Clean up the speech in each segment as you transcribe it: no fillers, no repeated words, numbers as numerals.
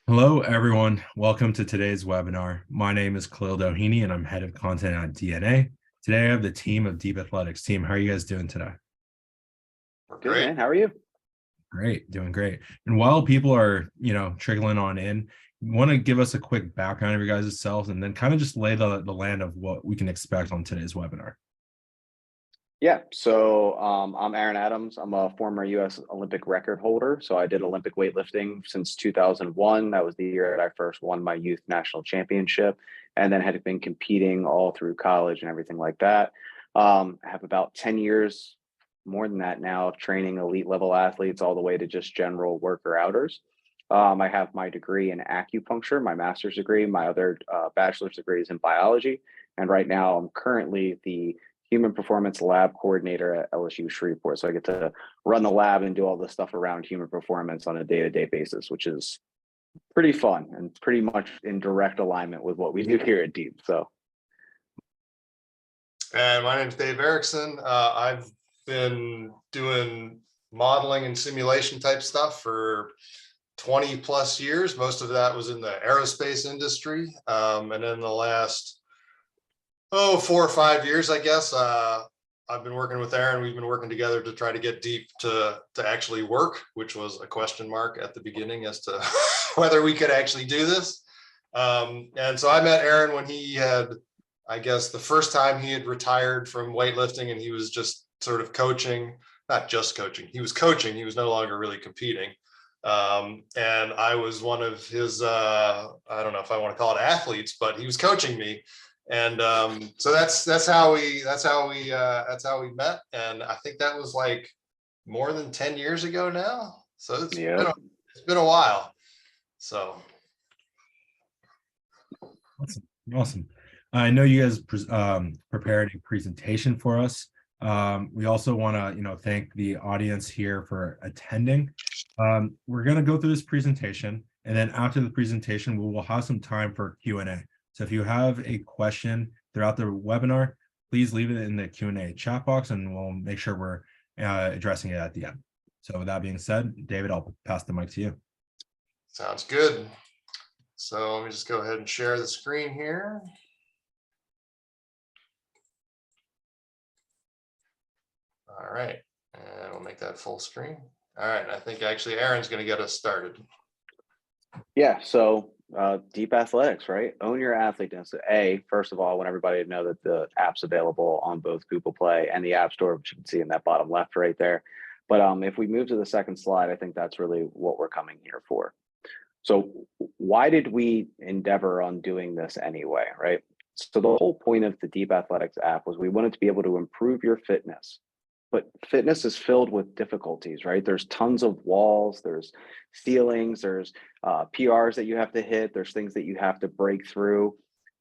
Hello, everyone. Welcome to today's webinar. My name is Khalil Doheny, and I'm head of content at DNA. Today, I have the team of Deep Athletics. Team, how are you guys doing today? Good, man. How are you? Great, doing great. And while people are, trickling on in, want to give us a quick background of your guys' selves and then kind of just lay the land of what we can expect on today's webinar. Yeah, so I'm Aaron Adams. I'm a former U.S. Olympic record holder. So I did Olympic weightlifting since 2001. That was the year that I first won my youth national championship, and then had been competing all through college and everything like that. I have about 10 years, more than that now, of training elite level athletes all the way to just general worker outers. I have my degree in acupuncture, my master's degree. My other bachelor's degree is in biology. And right now I'm currently the human performance lab coordinator at LSU Shreveport. So I get to run the lab and do all the stuff around human performance on a day-to-day basis, which is pretty fun and pretty much in direct alignment with what we do here at Deep. So, and my name is Dave Erickson. I've been doing modeling and simulation type stuff for 20 plus years. Most of that was in the aerospace industry. And in the last 4 or 5 years, I guess, I've been working with Aaron. We've been working together to try to get Deep to actually work, which was a question mark at the beginning as to whether we could actually do this. And so I met Aaron when he had, I guess, the first time he had retired from weightlifting, and he was just sort of coaching, not just coaching. He was coaching. He was no longer really competing. And I was one of his, I don't know if I want to call it athletes, but he was coaching me. And so that's how we met. And I think that was like more than 10 years ago now. So it's been a while. So Awesome. I know you guys prepared a presentation for us. We also want to, thank the audience here for attending. We're going to go through this presentation, and then after the presentation, we will have some time for Q&A. So if you have a question throughout the webinar, please leave it in the Q&A chat box, and we'll make sure we're addressing it at the end. So with that being said, David, I'll pass the mic to you. Sounds good. So let me just go ahead and share the screen here. All right, and we'll make that full screen. All right, and I think actually Aaron's going to get us started. Yeah, so Deep Athletics, right? Own your athleteness. First of all, I want everybody to know that the app's available on both Google Play and the App Store, which you can see in that bottom left right there. But if we move to the second slide, I think that's really what we're coming here for. So why did we endeavor on doing this anyway, right? So the whole point of the Deep Athletics app was we wanted to be able to improve your fitness. But fitness is filled with difficulties, right? There's tons of walls, there's ceilings, there's PRs that you have to hit, there's things that you have to break through.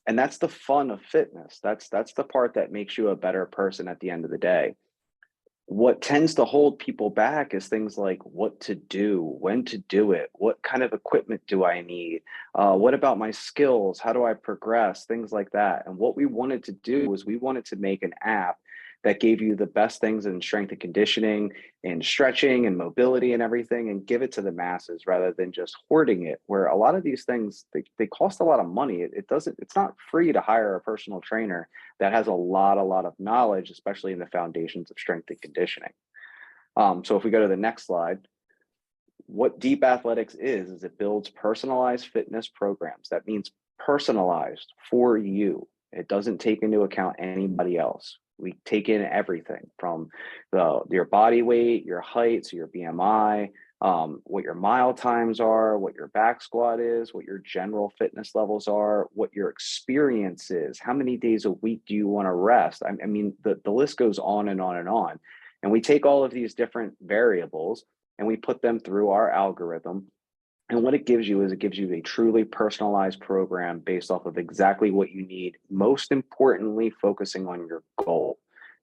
And that's the fun of fitness. That's the part that makes you a better person at the end of the day. What tends to hold people back is things like what to do, when to do it, what kind of equipment do I need, what about my skills, how do I progress, things like that. And what we wanted to do was we wanted to make an app that gave you the best things in strength and conditioning and stretching and mobility and everything, and give it to the masses rather than just hoarding it, where a lot of these things, they cost a lot of money. It's not free to hire a personal trainer that has a lot of knowledge, especially in the foundations of strength and conditioning. So if we go to the next slide, what Deep Athletics is it builds personalized fitness programs. That means personalized for you. It doesn't take into account anybody else. We take in everything from your body weight, your height, so your BMI, what your mile times are, what your back squat is, what your general fitness levels are, what your experience is, how many days a week do you want to rest? I mean, the list goes on and on and on. And we take all of these different variables and we put them through our algorithm. And what it gives you is it gives you a truly personalized program based off of exactly what you need, most importantly, focusing on your goal.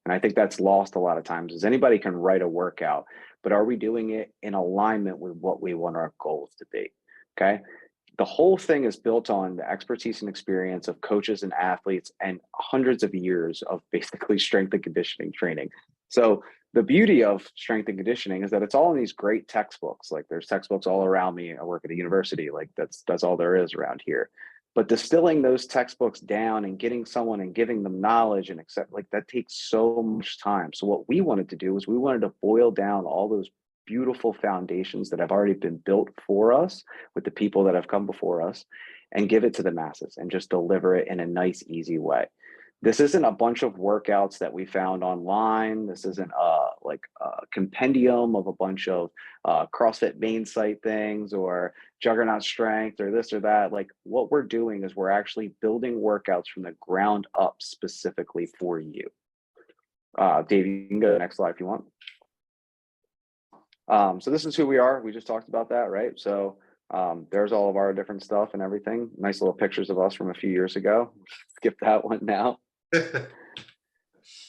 And I think that's lost a lot of times is anybody can write a workout, but are we doing it in alignment with what we want our goals to be? Okay. The whole thing is built on the expertise and experience of coaches and athletes and hundreds of years of basically strength and conditioning training. So The beauty of strength and conditioning is that it's all in these great textbooks. Like there's textbooks all around me. I work at a university. Like that's all there is around here. But distilling those textbooks down and getting someone and giving them knowledge and accept, like that takes so much time. So what we wanted to do was we wanted to boil down all those beautiful foundations that have already been built for us with the people that have come before us and give it to the masses and just deliver it in a nice, easy way. This isn't a bunch of workouts that we found online. This isn't like a compendium of a bunch of CrossFit main site things or Juggernaut Strength or this or that. Like what we're doing is we're actually building workouts from the ground up specifically for you. Dave, you can go to the next slide if you want. So this is who we are. We just talked about that, right? So there's all of our different stuff and everything. Nice little pictures of us from a few years ago. Skip that one now.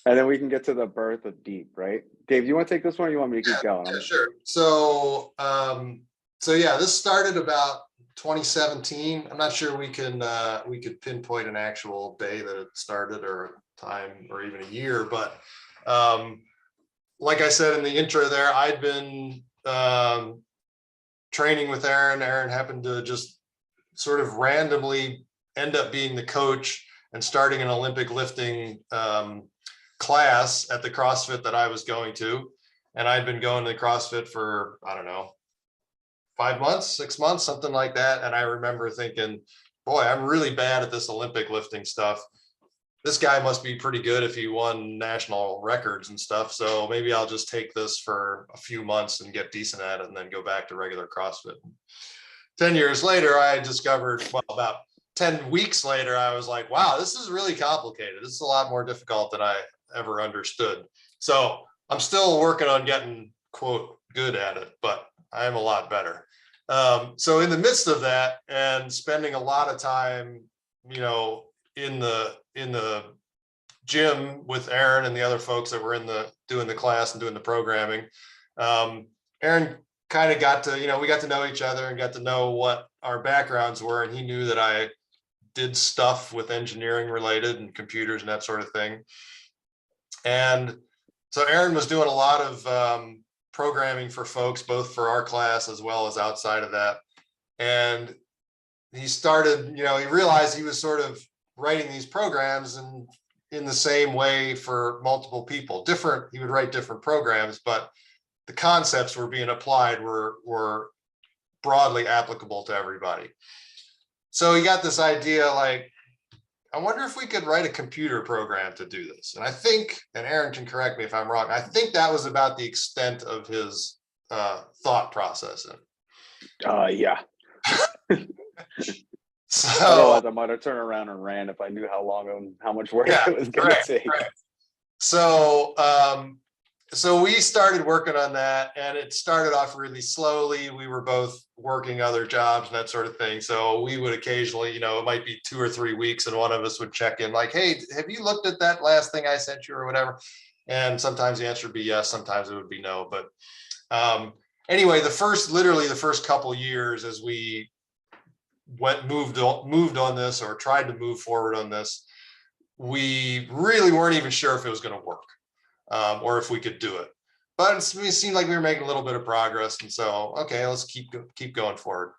And then we can get to the birth of Deep, right? Dave, do you want to take this one or you want me to keep going? Yeah, sure. So, yeah, this started about 2017. I'm not sure we could pinpoint an actual day that it started or time or even a year, but like I said in the intro there, I'd been training with Aaron. Aaron happened to just sort of randomly end up being the coach and starting an Olympic lifting class at the CrossFit that I was going to. And I'd been going to CrossFit for, I don't know, 5 months, 6 months, something like that. And I remember thinking, boy, I'm really bad at this Olympic lifting stuff. This guy must be pretty good if he won national records and stuff. So maybe I'll just take this for a few months and get decent at it and then go back to regular CrossFit. 10 years later, I discovered, well, about 10 weeks later, I was like, wow, this is really complicated. This is a lot more difficult than I ever understood. So I'm still working on getting, quote, good at it, but I am a lot better. So in the midst of that and spending a lot of time, you know, in the gym with Aaron and the other folks that were doing the class and doing the programming, Aaron kind of got to, you know, we got to know each other and got to know what our backgrounds were. And he knew that I did stuff with engineering related and computers and that sort of thing. And so Aaron was doing a lot of programming for folks, both for our class as well as outside of that. And he started, you know, he realized he was sort of writing these programs and in the same way for multiple people. Different, he would write different programs, but the concepts were being applied were broadly applicable to everybody. So he got this idea, like, I wonder if we could write a computer program to do this. And I think, and Aaron can correct me if I'm wrong, I think that was about the extent of his thought process. Yeah. So otherwise I might have turned around and ran if I knew how long and how much work it was going to take. Right. So so we started working on that, and it started off really slowly. We were both working other jobs and that sort of thing. So we would occasionally, you know, it might be 2 or 3 weeks and one of us would check in like, hey, have you looked at that last thing I sent you or whatever? And sometimes the answer would be yes, sometimes it would be no. But anyway, literally the first couple years as we moved on this or tried to move forward on this, we really weren't even sure if it was going to work. Or if we could do it, but it seemed like we were making a little bit of progress. And so, okay, let's keep going forward.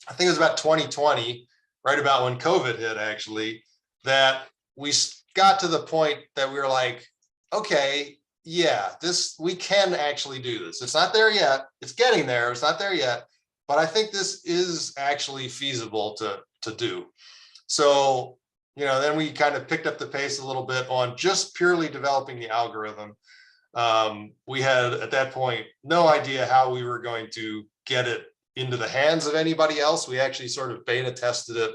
I think it was about 2020, right about when COVID hit, actually, that we got to the point that we were like, okay, yeah, we can actually do this. It's not there yet. It's getting there. It's not there yet, but I think this is actually feasible to do. So, you know, then we kind of picked up the pace a little bit on just purely developing the algorithm. We had at that point no idea how we were going to get it into the hands of anybody else. We actually sort of beta tested it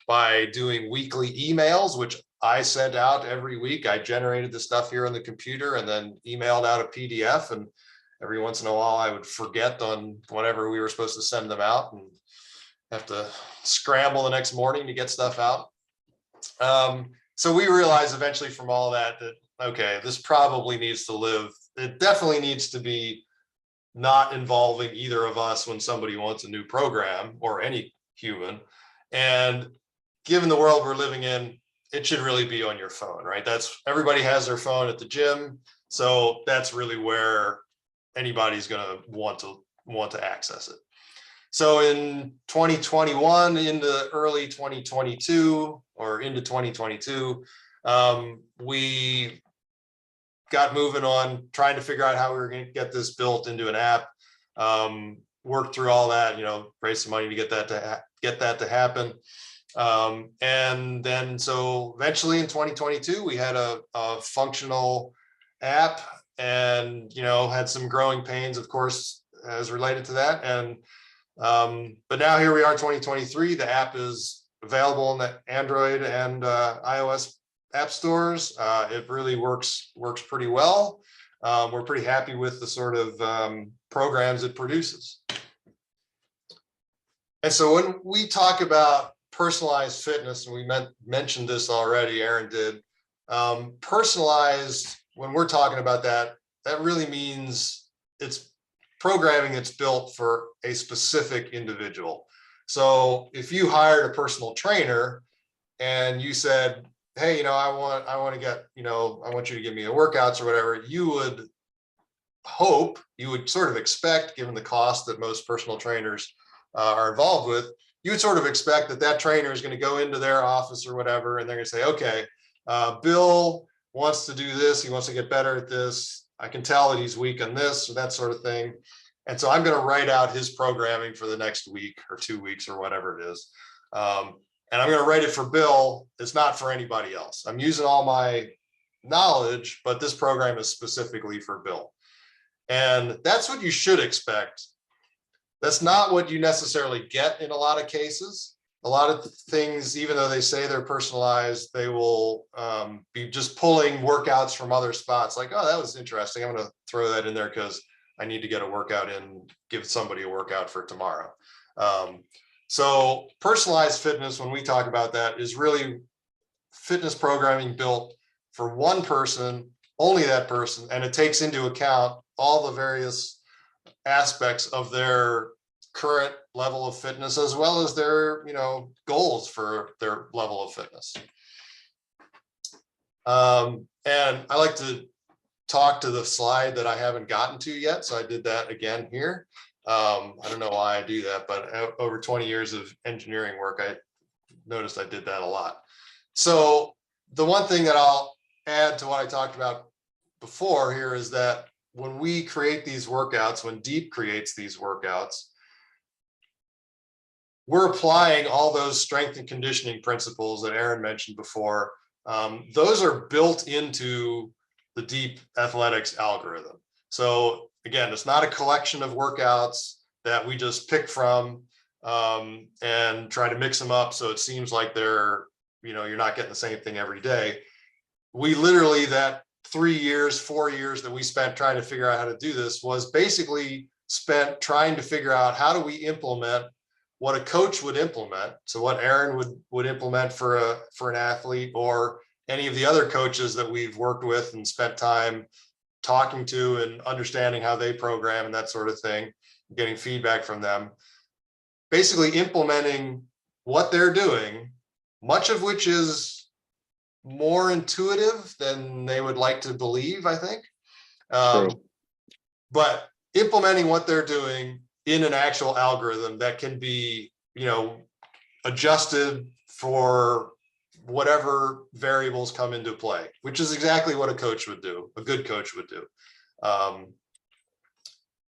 by doing weekly emails, which I sent out every week. I generated the stuff here on the computer and then emailed out a PDF. And every once in a while I would forget on whenever we were supposed to send them out and have to scramble the next morning to get stuff out. So we realized eventually from all that, okay, this probably needs to live. It definitely needs to be not involving either of us when somebody wants a new program or any human. And given the world we're living in, it should really be on your phone, right? Everybody has their phone at the gym. So that's really where anybody's going to want to access it. So in 2021 into early 2022 or into 2022, we got moving on trying to figure out how we were going to get this built into an app. Worked through all that, raise some money to get that to happen. And then so eventually in 2022, we had a functional app, and had some growing pains, of course, as related to that. And but now here we are, 2023. The app is available in the Android and iOS app stores. It really works pretty well. We're pretty happy with the sort of programs it produces. And so when we talk about personalized fitness, and we mentioned this already, Aaron did, personalized, when we're talking about that, that really means it's programming that's built for a specific individual. So if you hired a personal trainer and you said, hey, I want to get, I want you to give me the workouts or whatever, you would hope, you would sort of expect, given the cost that most personal trainers are involved with, you would sort of expect that trainer is going to go into their office or whatever, and they're going to say, okay, Bill wants to do this. He wants to get better at this. I can tell that he's weak on this or that sort of thing. And so I'm going to write out his programming for the next week or 2 weeks or whatever it is. And I'm going to write it for Bill. It's not for anybody else. I'm using all my knowledge, but this program is specifically for Bill. And that's what you should expect. That's not what you necessarily get in a lot of cases. A lot of things, even though they say they're personalized, they will be just pulling workouts from other spots. Like, oh, that was interesting. I'm going to throw that in there because I need to get a workout in, give somebody a workout for tomorrow. So personalized fitness, when we talk about that, is really fitness programming built for one person, only that person, and it takes into account all the various aspects of their current level of fitness, as well as their, goals for their level of fitness. And I like to talk to the slide that I haven't gotten to yet, so I did that again here. I don't know why I do that, but over 20 years of engineering work, I noticed I did that a lot. So the one thing that I'll add to what I talked about before here is that when we create these workouts, when Deep creates these workouts, we're applying all those strength and conditioning principles that Aaron mentioned before. Those are built into the Deep Athletics algorithm. So again, it's not a collection of workouts that we just pick from and try to mix them up so it seems like they're, you're not getting the same thing every day. We literally, that 3 years, 4 years that we spent trying to figure out how to do this was basically spent trying to figure out how do we implement what a coach would implement. So what Aaron would implement for an athlete, or any of the other coaches that we've worked with and spent time talking to and understanding how they program and that sort of thing, getting feedback from them, basically implementing what they're doing, much of which is more intuitive than they would like to believe, I think. But implementing what they're doing in an actual algorithm that can be, adjusted for whatever variables come into play, which is exactly what a coach would do, a good coach would do. And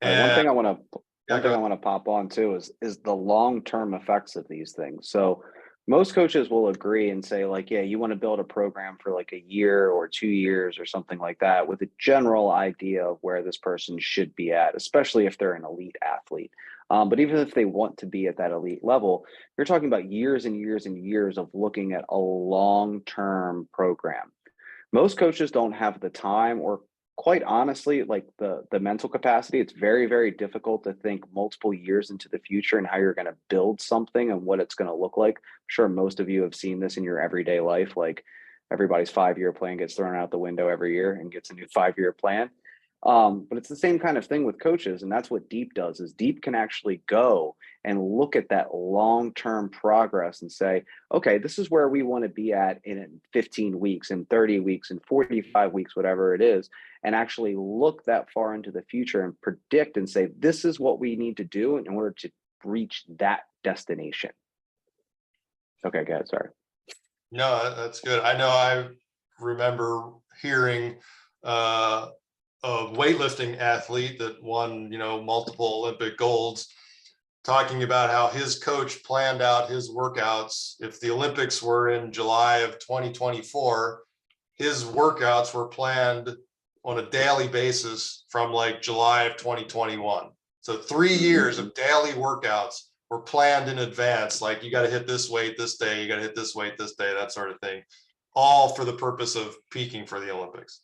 one thing I want to pop on too is the long-term effects of these things. So most coaches will agree and say, like, yeah, you want to build a program for like a year or 2 years or something like that, with a general idea of where this person should be at, especially if they're an elite athlete. But even if they want to be at that elite level, you're talking about years and years and years of looking at a long-term program. Most coaches don't have the time, or quite honestly, like the mental capacity. It's very, very difficult to think multiple years into the future and how you're going to build something and what it's going to look like. I'm sure most of you have seen this in your everyday life. Like, everybody's 5-year plan gets thrown out the window every year and gets a new 5-year plan. But it's the same kind of thing with coaches, and that's what Deep does. Is Deep can actually go and look at that long-term progress and say, okay, this is where we want to be at in 15 weeks, in 30 weeks, in 45 weeks, whatever it is, and actually look that far into the future and predict and say, this is what we need to do in order to reach that destination. Okay, go ahead. Sorry. No, that's good. I know I remember hearing a weightlifting athlete that won, multiple Olympic golds, talking about how his coach planned out his workouts. If the Olympics were in July of 2024, his workouts were planned on a daily basis from like July of 2021. So 3 years of daily workouts were planned in advance. Like, you got to hit this weight this day, you got to hit this weight this day, that sort of thing, all for the purpose of peaking for the Olympics.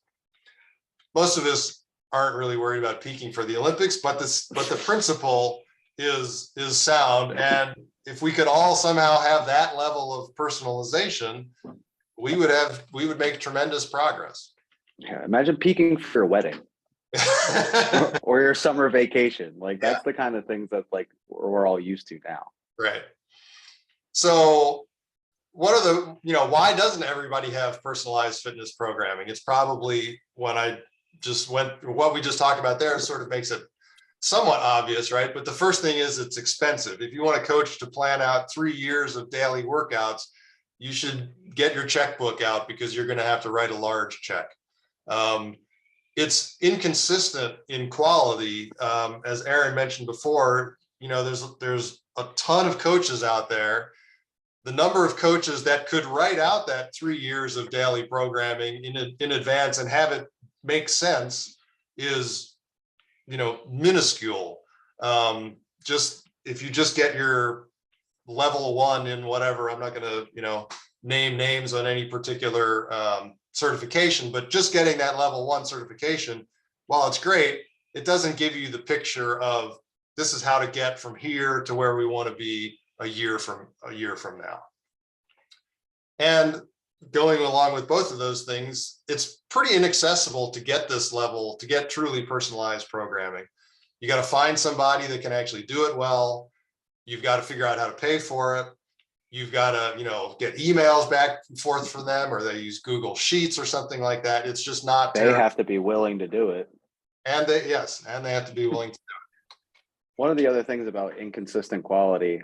Most of us aren't really worried about peaking for the Olympics, but the principle is sound. And if we could all somehow have that level of personalization, we would make tremendous progress. Yeah, imagine peaking for your wedding or your summer vacation. Like, that's the kind of things that like we're all used to now. Right. So what are the, why doesn't everybody have personalized fitness programming? It's probably what we just talked about there sort of makes it somewhat obvious, right? But the first thing is it's expensive. If you want a coach to plan out 3 years of daily workouts, you should get your checkbook out, because you're going to have to write a large check. It's inconsistent in quality. As Aaron mentioned before, there's a ton of coaches out there. The number of coaches that could write out that 3 years of daily programming in advance and have it make sense is, minuscule. Just if you just get your level 1 in whatever, I'm not going to, name names on any particular certification, but just getting that level 1 certification, while it's great, it doesn't give you the picture of this is how to get from here to where we want to be a year from now. And going along with both of those things, it's pretty inaccessible to get this level, to get truly personalized programming. You got to find somebody that can actually do it well. You've got to figure out how to pay for it. You've got to, get emails back and forth from them, or they use Google Sheets or something like that. It's just not. They have to be willing to do it. And they have to be willing to do it. One of the other things about inconsistent quality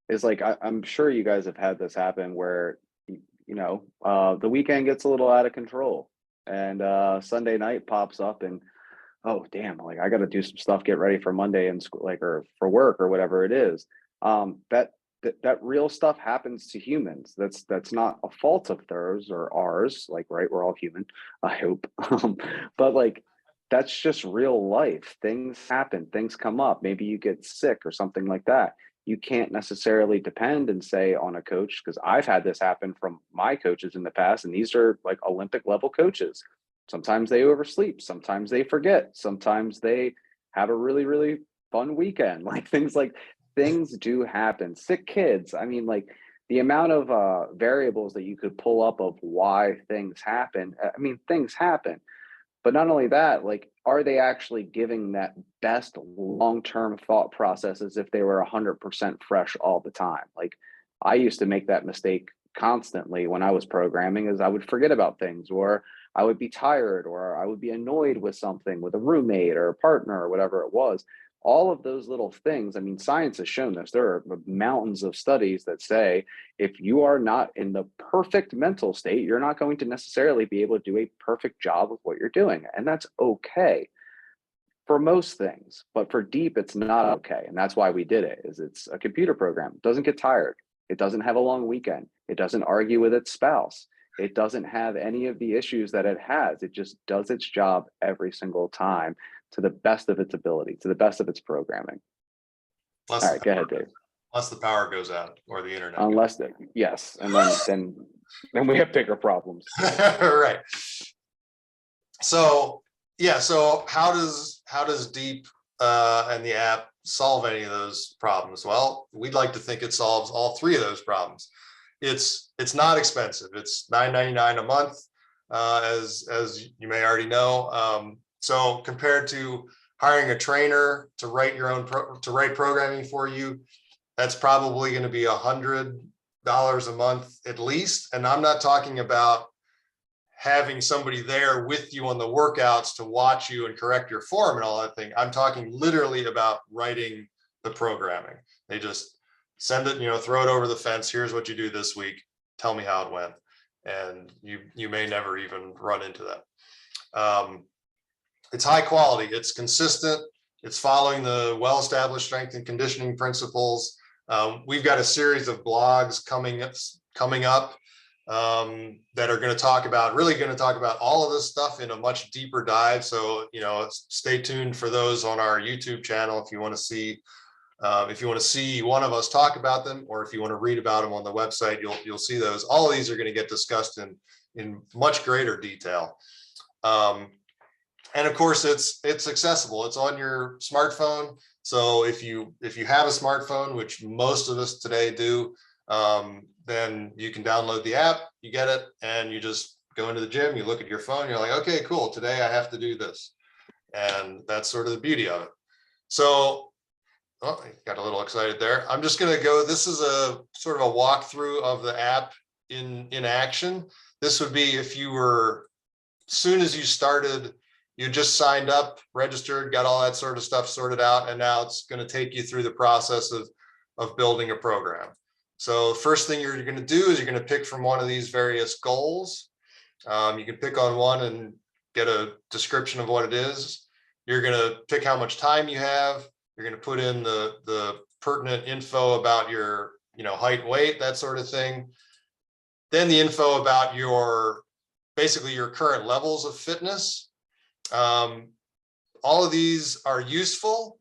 is, like, I'm sure you guys have had this happen where, the weekend gets a little out of control, and Sunday night pops up, and oh damn, like, I got to do some stuff, get ready for Monday in school, like, or for work or whatever it is. That real stuff happens to humans. That's not a fault of theirs or ours. Like, right, we're all human, I hope. But like, that's just real life. Things happen, things come up. Maybe you get sick or something like that. You can't necessarily depend and say on a coach, because I've had this happen from my coaches in the past, and these are like Olympic level coaches. Sometimes they oversleep, sometimes they forget, sometimes they have a really, really fun weekend. Like, things do happen. Sick kids. I mean, like, the amount of variables that you could pull up of why things happen. I mean, things happen. But not only that, like, are they actually giving that best long-term thought process as if they were 100% fresh all the time? Like, I used to make that mistake constantly when I was programming, is I would forget about things, or I would be tired, or I would be annoyed with something, with a roommate or a partner or whatever it was. All of those little things. I mean, science has shown this. There are mountains of studies that say if you are not in the perfect mental state, you're not going to necessarily be able to do a perfect job with what you're doing. And that's okay for most things. But for Deep, it's not okay. And that's why we did it. Is it's a computer program. It doesn't get tired. It doesn't have a long weekend. It doesn't argue with its spouse. It doesn't have any of the issues that it has. It just does its job every single time, to the best of its ability, to the best of its programming. All right, go ahead, Dave. Unless the power goes out or the internet. Yes, and then we have bigger problems. Right. So how does Deep and the app solve any of those problems? Well, we'd like to think it solves all 3 of those problems. It's not expensive. It's $9.99 a month, as you may already know. So compared to hiring a trainer to write your own to write programming for you, that's probably going to be $100 a month at least. And I'm not talking about having somebody there with you on the workouts to watch you and correct your form and all that thing. I'm talking literally about writing the programming. They just send it, throw it over the fence. Here's what you do this week. Tell me how it went. And you may never even run into that. It's high quality. It's consistent. It's following the well-established strength and conditioning principles. We've got a series of blogs coming up that are going to talk about all of this stuff in a much deeper dive. So, stay tuned for those on our YouTube channel if you want to see one of us talk about them, or if you want to read about them on the website, you'll see those. All of these are going to get discussed in much greater detail. And of course, it's accessible. It's on your smartphone. So if you have a smartphone, which most of us today do, then you can download the app, you get it, and you just go into the gym, you look at your phone, you're like, okay, cool, today I have to do this. And that's sort of the beauty of it. So, oh, I got a little excited there. I'm just going to go, this is a sort of a walkthrough of the app in action. This would be if you were, as soon as you started, you just signed up, registered, got all that sort of stuff sorted out, and now it's going to take you through the process of building a program. So first thing you're going to do is you're going to pick from one of these various goals. You can pick on one and get a description of what it is. You're going to pick how much time you have. You're going to put in the pertinent info about your, height, weight, that sort of thing. Then the info about basically your current levels of fitness. All of these are useful,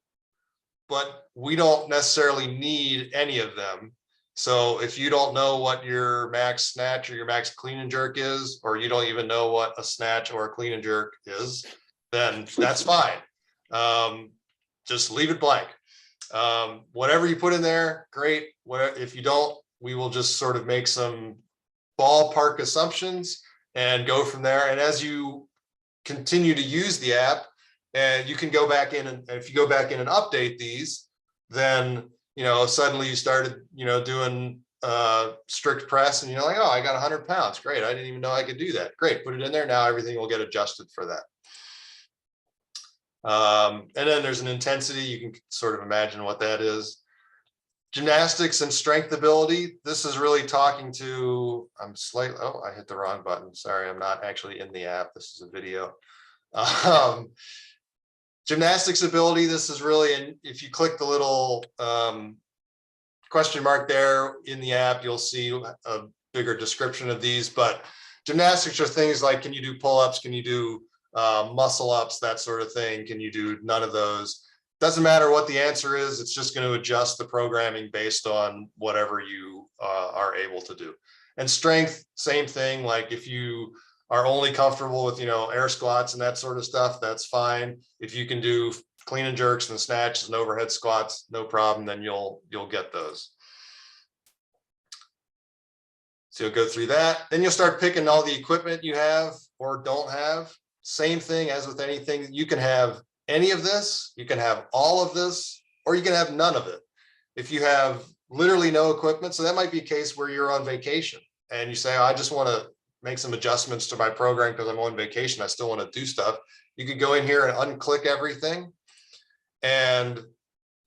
but we don't necessarily need any of them. So if you don't know what your max snatch or your max clean and jerk is, or you don't even know what a snatch or a clean and jerk is, then that's fine. Just leave it blank. Whatever you put in there, great. If you don't, we will just sort of make some ballpark assumptions and go from there. And as you continue to use the app, and you can go back in, and if you go back in and update these, then suddenly you started doing strict press, and you're like, oh, I got 100 pounds, great, I didn't even know I could do that. Great, put it in there. Now everything will get adjusted for that. And then there's an intensity. You can sort of imagine what that is. Gymnastics and strength ability. This is really talking to, oh, I hit the wrong button. Sorry, I'm not actually in the app. This is a video. Gymnastics ability. This is really, and if you click the little question mark there in the app, you'll see a bigger description of these. But gymnastics are things like, can you do pull-ups? Can you do muscle ups, that sort of thing? Can you do none of those? Doesn't matter what the answer is. It's just going to adjust the programming based on whatever you are able to do. And strength, same thing. Like if you are only comfortable with, air squats and that sort of stuff, that's fine. If you can do clean and jerks and snatches and overhead squats, no problem, then you'll get those. So you'll go through that. Then you'll start picking all the equipment you have or don't have. Same thing as with anything. You can have any of this, you can have all of this, or you can have none of it. If you have literally no equipment, so that might be a case where you're on vacation and you say, oh, I just want to make some adjustments to my program because I'm on vacation, I still want to do stuff. You could go in here and unclick everything, and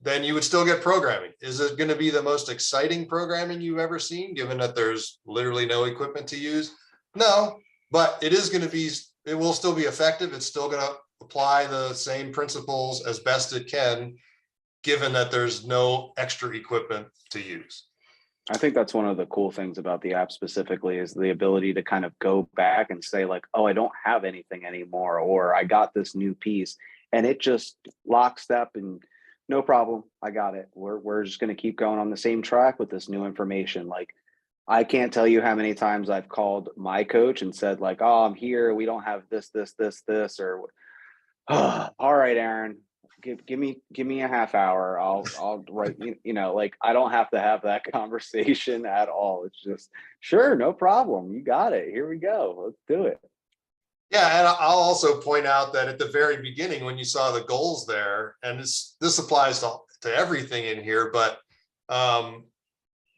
then you would still get programming. Is it going to be the most exciting programming you've ever seen, given that there's literally no equipment to use? No, but it is going to be, it will still be effective. It's still going to apply the same principles as best it can, given that there's no extra equipment to use. I think that's one of the cool things about the app specifically, is the ability to kind of go back and say like, oh, I don't have anything anymore, or I got this new piece, and it just lockstep and no problem, I got it. We're just going to keep going on the same track with this new information. Like, I can't tell you how many times I've called my coach and said like, oh, I'm here, we don't have this, or oh, all right, Aaron, give me a half hour. I'll write, like, I don't have to have that conversation at all. It's just, sure, no problem. You got it. Here we go. Let's do it. Yeah, and I'll also point out that at the very beginning, when you saw the goals there, and this applies to everything in here, but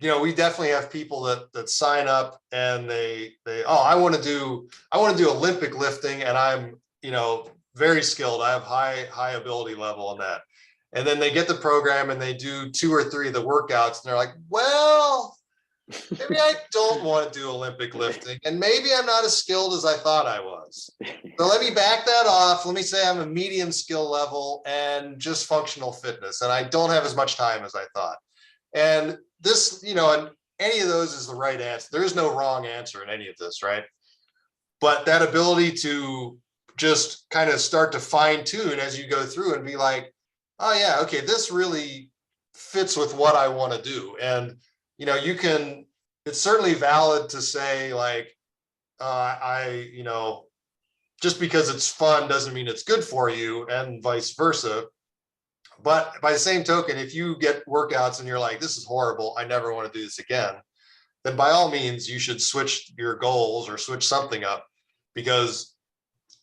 you know, we definitely have people that sign up and oh, I want to do Olympic lifting, and I'm, you know, very skilled. I have high ability level on that. And then they get the program and they do 2 or 3 of the workouts, and they're like, well, maybe I don't want to do Olympic lifting, and maybe I'm not as skilled as I thought I was. So let me back that off. Let me say I'm a medium skill level and just functional fitness, and I don't have as much time as I thought. And this, you know, and any of those is the right answer. There is no wrong answer in any of this, right? But that ability to just kind of start to fine tune as you go through and be like, oh yeah, okay, this really fits with what I want to do. And you know, it's certainly valid to say like, you know, just because it's fun doesn't mean it's good for you, and vice versa. But by the same token, if you get workouts and you're like, this is horrible, I never want to do this again, then by all means, you should switch your goals or switch something up, because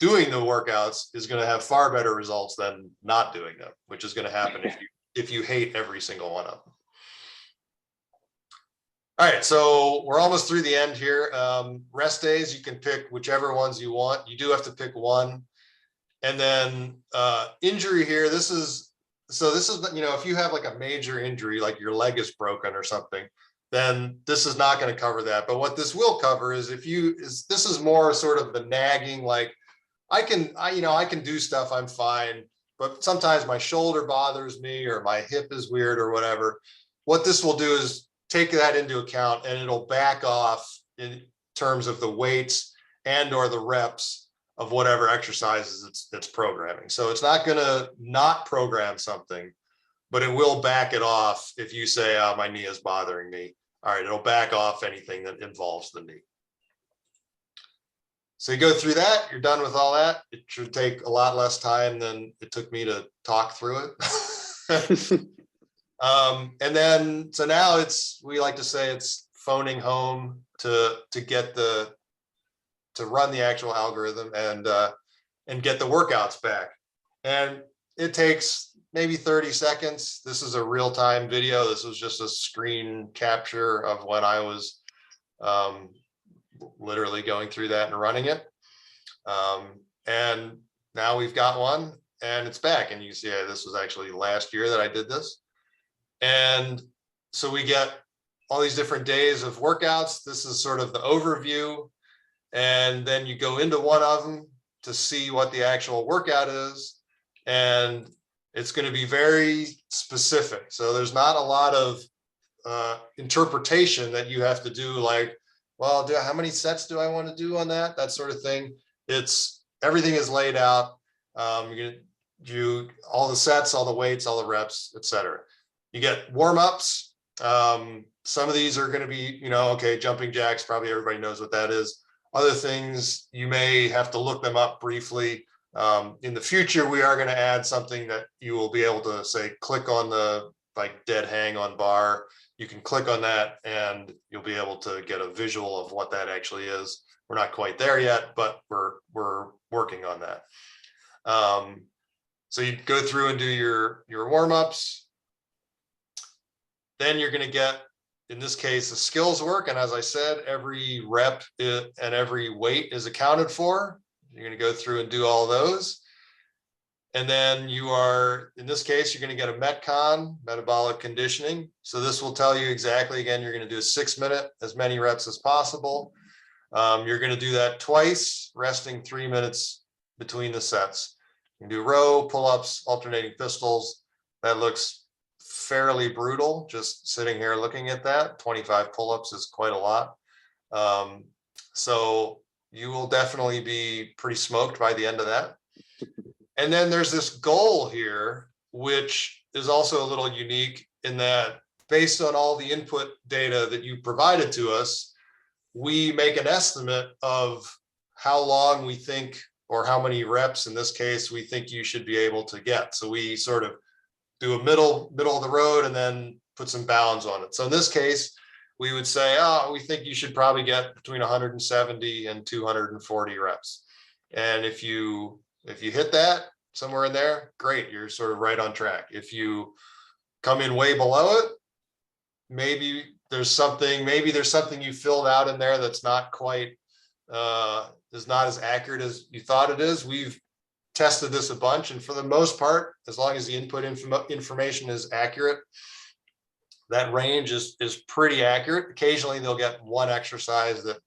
doing the workouts is going to have far better results than not doing them, which is going to happen if you hate every single one of them. All right, so we're almost through the end here. Rest days, you can pick whichever ones you want. You do have to pick one. And then injury here, this is, you know, if you have like a major injury, like your leg is broken or something, then this is not going to cover that. But what this will cover is this is more sort of the nagging, like I can do stuff, I'm fine, but sometimes my shoulder bothers me or my hip is weird or whatever. What this will do is take that into account, and it'll back off in terms of the weights and or the reps of whatever exercises it's programming. So it's not going to not program something, but it will back it off if you say, oh, my knee is bothering me. All right, it'll back off anything that involves the knee. So you go through that, you're done with all that. It should take a lot less time than it took me to talk through it. And then, so now we like to say it's phoning home to run the actual algorithm and get the workouts back. And it takes maybe 30 seconds. This is a real-time video. This was just a screen capture of when I was literally going through that and running it. And now we've got one and it's back. And you see, this was actually last year that I did this. And so we get all these different days of workouts. This is sort of the overview. And then you go into one of them to see what the actual workout is. And it's going to be very specific. So there's not a lot of interpretation that you have to do, like, well, how many sets do I want to do on that? That sort of thing. Everything is laid out. You're going to do all the sets, all the weights, all the reps, etc. You get warm-ups. Some of these are going to be, okay, jumping jacks, probably everybody knows what that is. Other things, you may have to look them up briefly. In the future, we are going to add something that you will be able to say, click on the dead hang on bar. You can click on that and you'll be able to get a visual of what that actually is. We're not quite there yet, but we're working on that. So you go through and do your warm-ups. Then you're going to get, in this case, the skills work. And as I said, every rep and every weight is accounted for. You're going to go through and do all those. And then in this case, you're going to get a Metcon, metabolic conditioning. So this will tell you exactly, again, you're going to do a 6-minute, as many reps as possible. You're going to do that twice, resting 3 minutes between the sets. You can do row, pull-ups, alternating pistols. That looks fairly brutal, just sitting here looking at that. 25 pull-ups is quite a lot. So you will definitely be pretty smoked by the end of that. And then there's this goal here, which is also a little unique in that based on all the input data that you provided to us, we make an estimate of how long we think, or how many reps in this case, we think you should be able to get. So we sort of do a middle of the road and then put some bounds on it. So in this case, we would say, we think you should probably get between 170 and 240 reps. And if you hit that somewhere in there, great, you're sort of right on track. If you come in way below it, maybe there's something you filled out in there that's not quite is not as accurate as you thought it is. We've tested this a bunch, and for the most part, as long as the input information is accurate, that range is pretty accurate. Occasionally they'll get one exercise that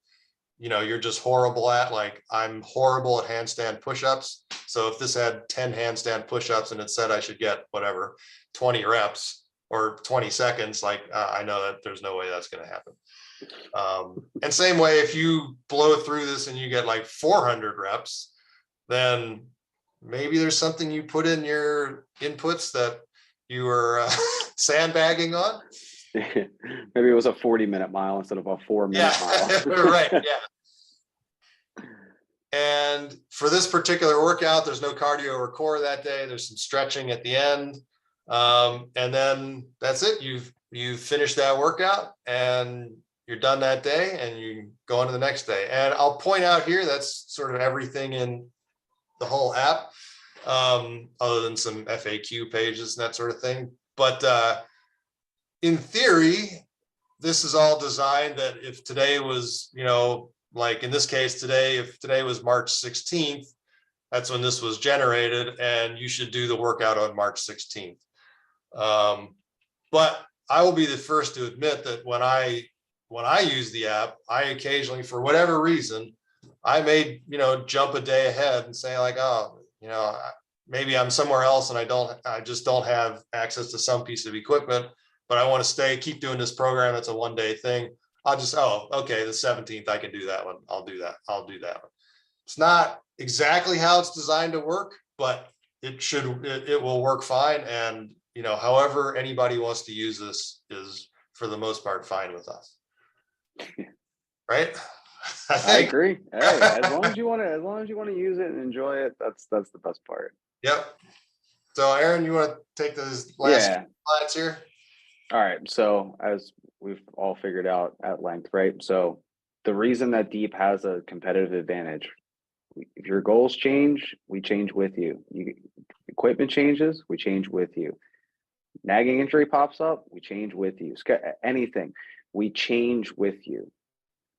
you're just horrible at. Like, I'm horrible at handstand push-ups. So if this had 10 handstand push-ups and it said I should get whatever 20 reps or 20 seconds, like I know that there's no way that's going to happen. And same way, if you blow through this and you get like 400 reps, then maybe there's something you put in your inputs that you were sandbagging on. Maybe it was a 40-minute mile instead of a 4-minute mile. Right. Yeah. And for this particular workout, there's no cardio or core that day. There's some stretching at the end. And then that's it. You've finished that workout and you're done that day, and you go on to the next day. And I'll point out here, that's sort of everything in the whole app, other than some FAQ pages and that sort of thing. But in theory, this is all designed that if today was, like in this case today, if today was March 16th, that's when this was generated, and you should do the workout on March 16th. But I will be the first to admit that when I use the app, I occasionally, for whatever reason, I may, jump a day ahead and say like, oh, maybe I'm somewhere else and I just don't have access to some piece of equipment, but I want to keep doing this program. It's a one-day thing. I'll just, okay, the 17th, I can do that one. I'll do that one. It's not exactly how it's designed to work, but it will work fine. And, however anybody wants to use this is for the most part fine with us. Right? I agree. Hey, as long as you want to use it and enjoy it, that's the best part. Yep. So Aaron, you want to take those last slides here? All right. So as we've all figured out at length, right? So the reason that Deep has a competitive advantage, if your goals change, we change with you. Equipment changes, we change with you. Nagging injury pops up, we change with you. Anything, we change with you.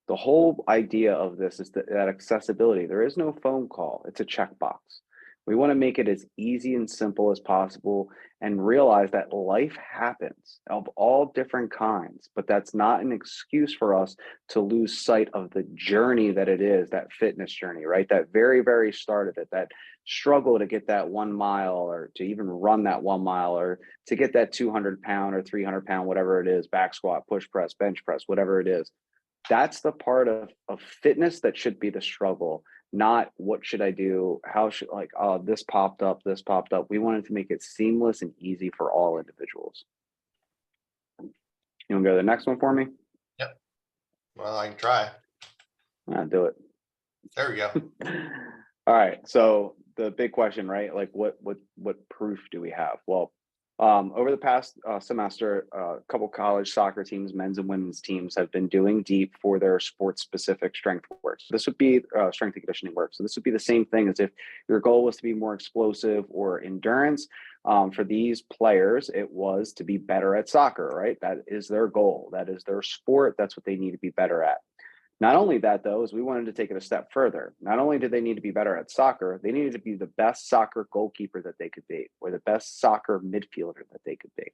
The whole idea of this is that accessibility. There is no phone call. It's a checkbox. We want to make it as easy and simple as possible and realize that life happens of all different kinds, but that's not an excuse for us to lose sight of the journey that it is, that fitness journey, right? That very, very start of it, that struggle to get that 1 mile or to even run that 1 mile or to get that 200-pound or 300-pound, whatever it is, back squat, push press, bench press, whatever it is. That's the part of fitness that should be the struggle, not what should I do? How should, like, oh, this popped up. We wanted to make it seamless and easy for all individuals. You want to go to the next one for me? Yep. Well, I can try. I'll do it. There we go. All right. So the big question, right? Like what proof do we have? Well, over the past semester, a couple college soccer teams, men's and women's teams, have been doing Deep for their sports-specific strength work. So this would be strength and conditioning work. So this would be the same thing as if your goal was to be more explosive or endurance. For these players, it was to be better at soccer, right? That is their goal. That is their sport. That's what they need to be better at. Not only that, though, is we wanted to take it a step further. Not only did they need to be better at soccer, they needed to be the best soccer goalkeeper that they could be, or the best soccer midfielder that they could be.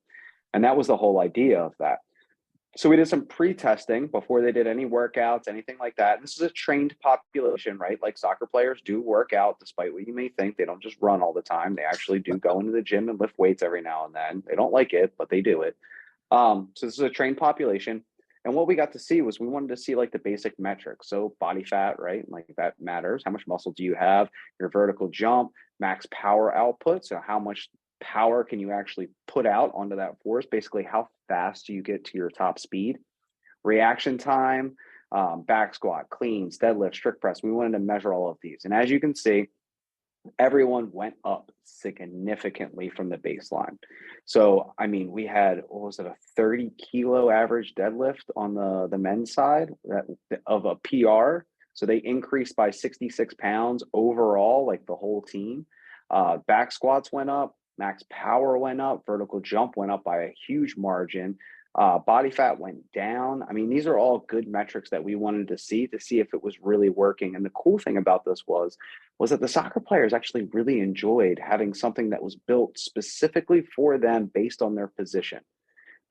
And that was the whole idea of that. So we did some pre-testing before they did any workouts, anything like that. This is a trained population, right? Like soccer players do work out, despite what you may think. They don't just run all the time. They actually do go into the gym and lift weights every now and then. They don't like it, but they do it. So this is a trained population. And what we got to see was we wanted to see like the basic metrics. So body fat, right? Like that matters. How much muscle do you have? Your vertical jump, max power output. So how much power can you actually put out onto that force? Basically, how fast do you get to your top speed? Reaction time, back squat, cleans, deadlift, strict press. We wanted to measure all of these. And as you can see, everyone went up significantly from the baseline. So, I mean, we had, what was it, a 30 kilo average deadlift on the men's side of a PR. So they increased by 66 pounds overall, like the whole team. Back squats went up, max power went up, vertical jump went up by a huge margin. Body fat went down. I mean, these are all good metrics that we wanted to see if it was really working. And the cool thing about this was that the soccer players actually really enjoyed having something that was built specifically for them based on their position.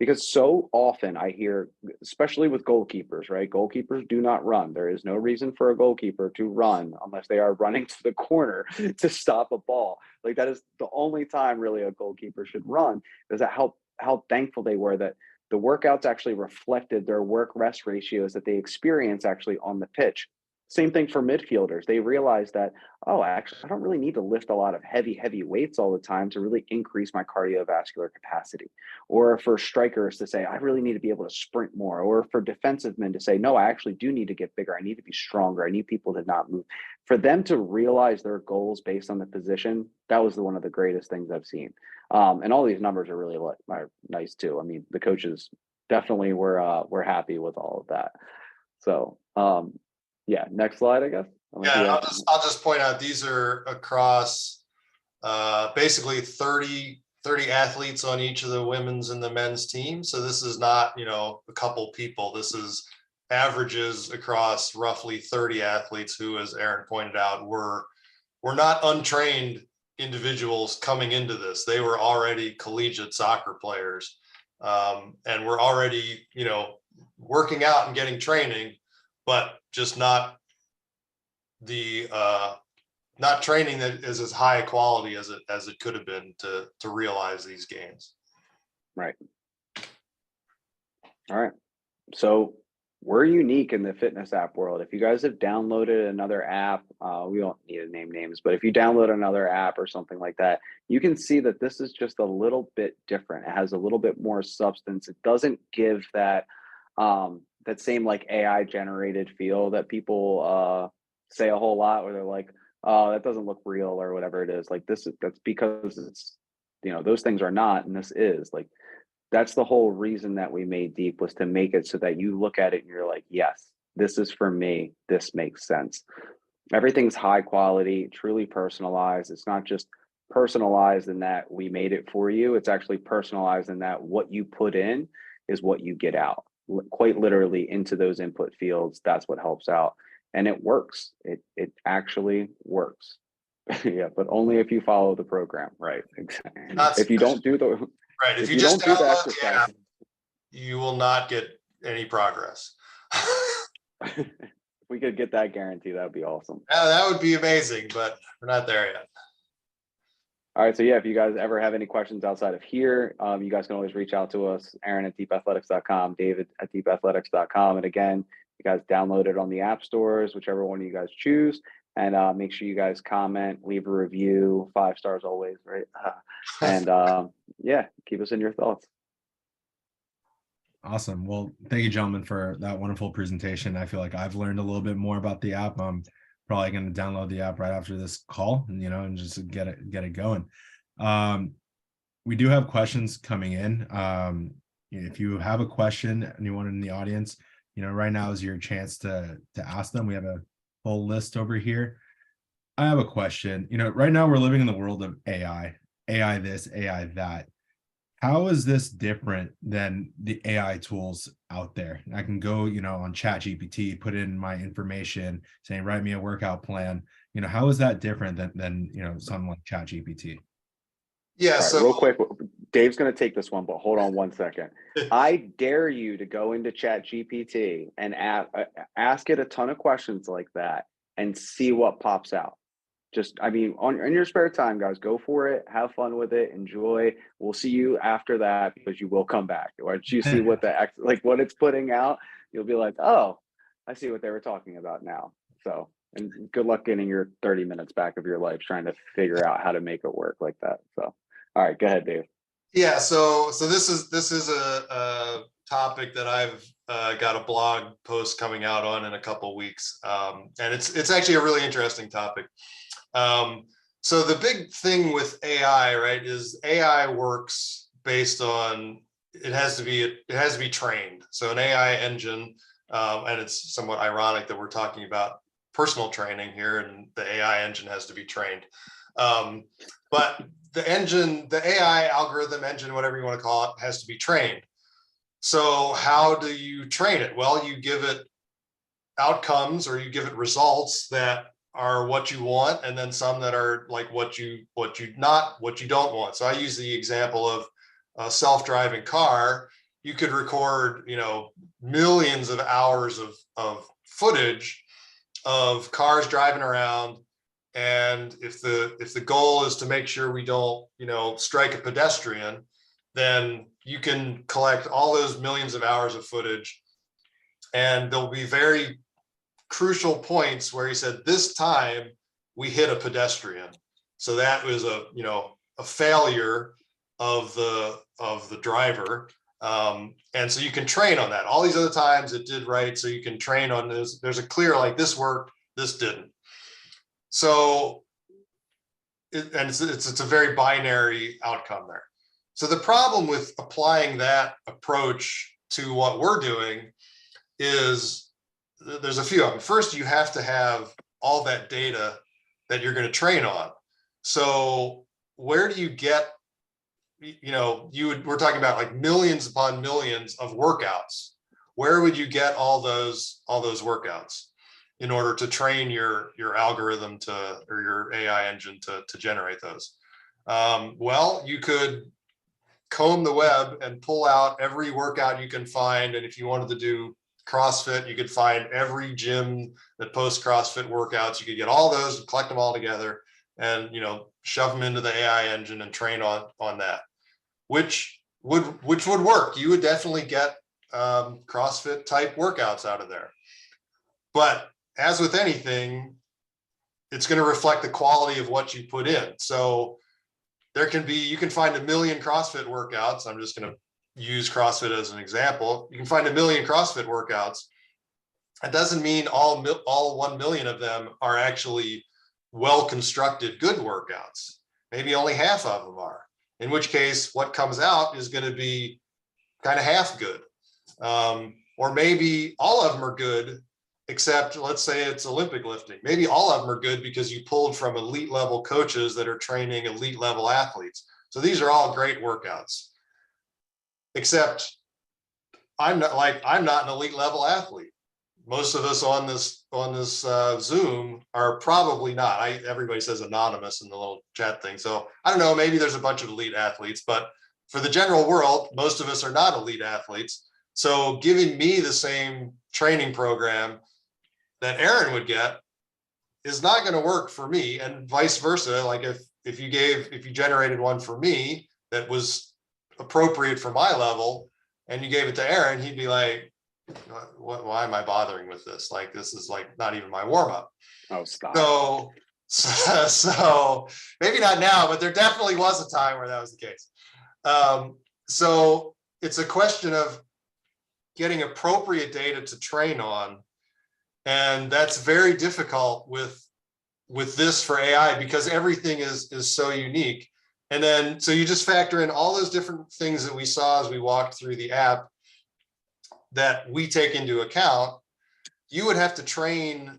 Because so often I hear, especially with goalkeepers, right? Goalkeepers do not run. There is no reason for a goalkeeper to run unless they are running to the corner to stop a ball. Like that is the only time really a goalkeeper should run. Is that how thankful they were that the workouts actually reflected their work rest ratios that they experience actually on the pitch. Same thing for midfielders. They realized that, oh, actually, I don't really need to lift a lot of heavy weights all the time to really increase my cardiovascular capacity. Or for strikers to say, I really need to be able to sprint more. Or for defensive men to say, no, I actually do need to get bigger. I need to be stronger. I need people to not move. For them to realize their goals based on the position, that was one of the greatest things I've seen. And all these numbers are really are nice too. I mean, the coaches definitely were happy with all of that. So, yeah, next slide, I guess. Yeah, I'll just point out these are across basically 30 athletes on each of the women's and the men's team. So this is not, a couple people. This is averages across roughly 30 athletes who, as Aaron pointed out, were not untrained individuals coming into this. They were already collegiate soccer players, and were already, working out and getting training, but just not training that is as high quality as it could have been to realize these gains. Right. All right. So we're unique in the fitness app world. If you guys have downloaded another app, we don't need to name names, but if you download another app or something like that, you can see that this is just a little bit different. It has a little bit more substance. It doesn't give that that same like AI generated feel that people say a whole lot, where they're like, oh, that doesn't look real or whatever it is. Like that's because it's, those things are not, and this is like, that's the whole reason that we made Deep, was to make it so that you look at it and you're like, yes, this is for me. This makes sense. Everything's high quality, truly personalized. It's not just personalized in that we made it for you. It's actually personalized in that what you put in is what you get out, quite literally into those input fields. That's what helps out. And it works. It actually works. Yeah, but only if you follow the program, right? If you don't do the right, if you don't just do the download the exercise, app, you will not get any progress. if we could get that guarantee, that would be awesome. Yeah, that would be amazing, but we're not there yet. All right, so yeah, if you guys ever have any questions outside of here, you guys can always reach out to us, Aaron at deepathletics.com, David at deepathletics.com. And again, you guys download it on the app stores, whichever one you guys choose. And make sure you guys comment, leave a review, 5 stars always, right? And yeah, keep us in your thoughts. Awesome. Well, thank you, gentlemen, for that wonderful presentation. I feel like I've learned a little bit more about the app. I'm probably going to download the app right after this call, and and just get it going. We do have questions coming in. If you have a question, anyone in the audience, right now is your chance to ask them. We have a whole list over here. I have a question. Right now we're living in the world of AI this, AI that. How is this different than the AI tools out there? I can go, on ChatGPT, put in my information, saying, write me a workout plan. How is that different than something like ChatGPT? Yeah. Right, so real quick, Dave's going to take this one, but hold on one second. I dare you to go into ChatGPT and ask it a ton of questions like that and see what pops out. Just, in your spare time, guys, go for it. Have fun with it. Enjoy. We'll see you after that, because you will come back. Once you see what what it's putting out, you'll be like, oh, I see what they were talking about now. So, and good luck getting your 30 minutes back of your life trying to figure out how to make it work like that. So, all right, go ahead, Dave. Yeah, so this is a topic that I've got a blog post coming out on in a couple weeks, and it's actually a really interesting topic. So the big thing with AI, right, is AI works based on it has to be trained. So an AI engine, and it's somewhat ironic that we're talking about personal training here, and the AI engine has to be trained. But the engine, the AI algorithm engine, whatever you want to call it, has to be trained. So how do you train it? Well, you give it outcomes, or you give it results that are what you want, and then some that are like what you don't want. So I use the example of a self-driving car. You could record, millions of hours of footage of cars driving around, and if the goal is to make sure we don't, strike a pedestrian, then you can collect all those millions of hours of footage, and there'll be very crucial points where he said, this time we hit a pedestrian. So that was a failure of the driver. And so you can train on that. All these other times it did right. So you can train on this. There's a clear, like, this worked, this didn't. So it's a very binary outcome there. So the problem with applying that approach to what we're doing is there's a few of them. First, you have to have all that data that you're going to train on. So where do you get, we're talking about like millions upon millions of workouts. Where would you get all those workouts in order to train your algorithm or your AI engine to generate those? Well, you could comb the web and pull out every workout you can find. And if you wanted to do CrossFit, you could find every gym that posts CrossFit workouts. You could get all those, collect them all together, and shove them into the AI engine and train on that, which would work. You would definitely get CrossFit type workouts out of there. But as with anything, it's going to reflect the quality of what you put in. So you can find a million CrossFit workouts. I'm just going to use CrossFit as an example. You can find a million CrossFit workouts. That doesn't mean all 1 million of them are actually well-constructed, good workouts. Maybe only half of them are, in which case what comes out is going to be kind of half good. Or maybe all of them are good, except let's say it's Olympic lifting. Maybe all of them are good because you pulled from elite level coaches that are training elite level athletes. So these are all great workouts, except I'm not an elite level athlete. Most of us on this Zoom are probably not. Everybody says anonymous in the little chat thing. So I don't know, maybe there's a bunch of elite athletes, but for the general world, most of us are not elite athletes. So giving me the same training program that Aaron would get is not going to work for me, and vice versa. Like if you generated one for me that was appropriate for my level and you gave it to Aaron, he'd be like, why am I bothering with this? Like, this is like not even my warm-up. Oh, stop. So maybe not now, but there definitely was a time where that was the case. So it's a question of getting appropriate data to train on. And that's very difficult with this for AI, because everything is so unique. And then, so you just factor in all those different things that we saw as we walked through the app that we take into account. You would have to train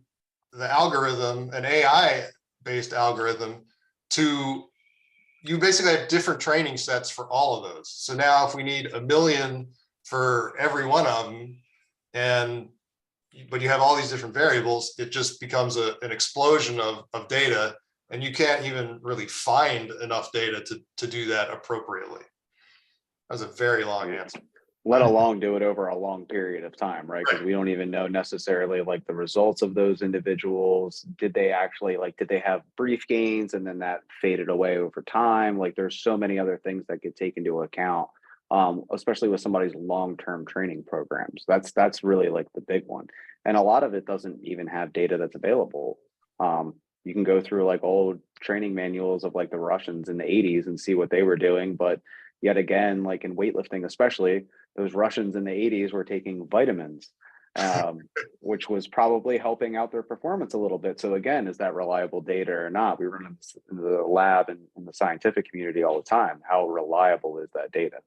the algorithm, an AI-based algorithm, you basically have different training sets for all of those. So now if we need 1 million for every one of them, but you have all these different variables, it just becomes an explosion of data, and you can't even really find enough data to do that appropriately. That was a very long answer. Let alone do it over a long period of time, right? Because we don't even know necessarily like the results of those individuals. Did they have brief gains and then that faded away over time? Like, there's so many other things that get taken into account, especially with somebody's long-term training programs. That's really like the big one. And a lot of it doesn't even have data that's available. You can go through like old training manuals of like the Russians in the 80s and see what they were doing. But yet again, like in weightlifting, especially, those Russians in the 80s were taking vitamins, which was probably helping out their performance a little bit. So again, is that reliable data or not? We run in the lab and in the scientific community all the time. How reliable is that data?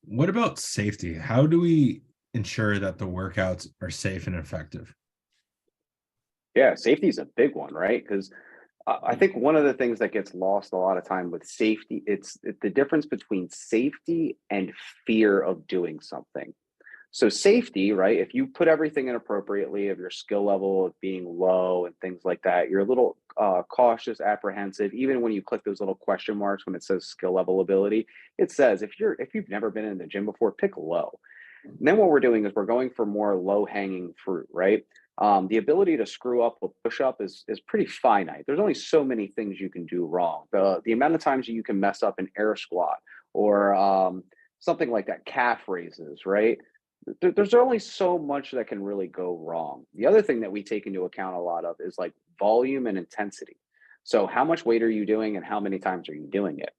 What about safety? How do we ensure that the workouts are safe and effective? Yeah, safety is a big one, right? Because I think one of the things that gets lost a lot of time with safety, it's the difference between safety and fear of doing something. So safety, right? If you put everything in appropriately, of your skill level of being low and things like that, you're a little cautious, apprehensive. Even when you click those little question marks when it says skill level ability, it says if you've never been in the gym before, pick low. And then what we're doing is we're going for more low hanging fruit, right? The ability to screw up a push up is pretty finite. There's only so many things you can do wrong. The amount of times you can mess up an air squat or something like that, calf raises, right? There's only so much that can really go wrong. The other thing that we take into account a lot of is like volume and intensity. So how much weight are you doing and how many times are you doing it?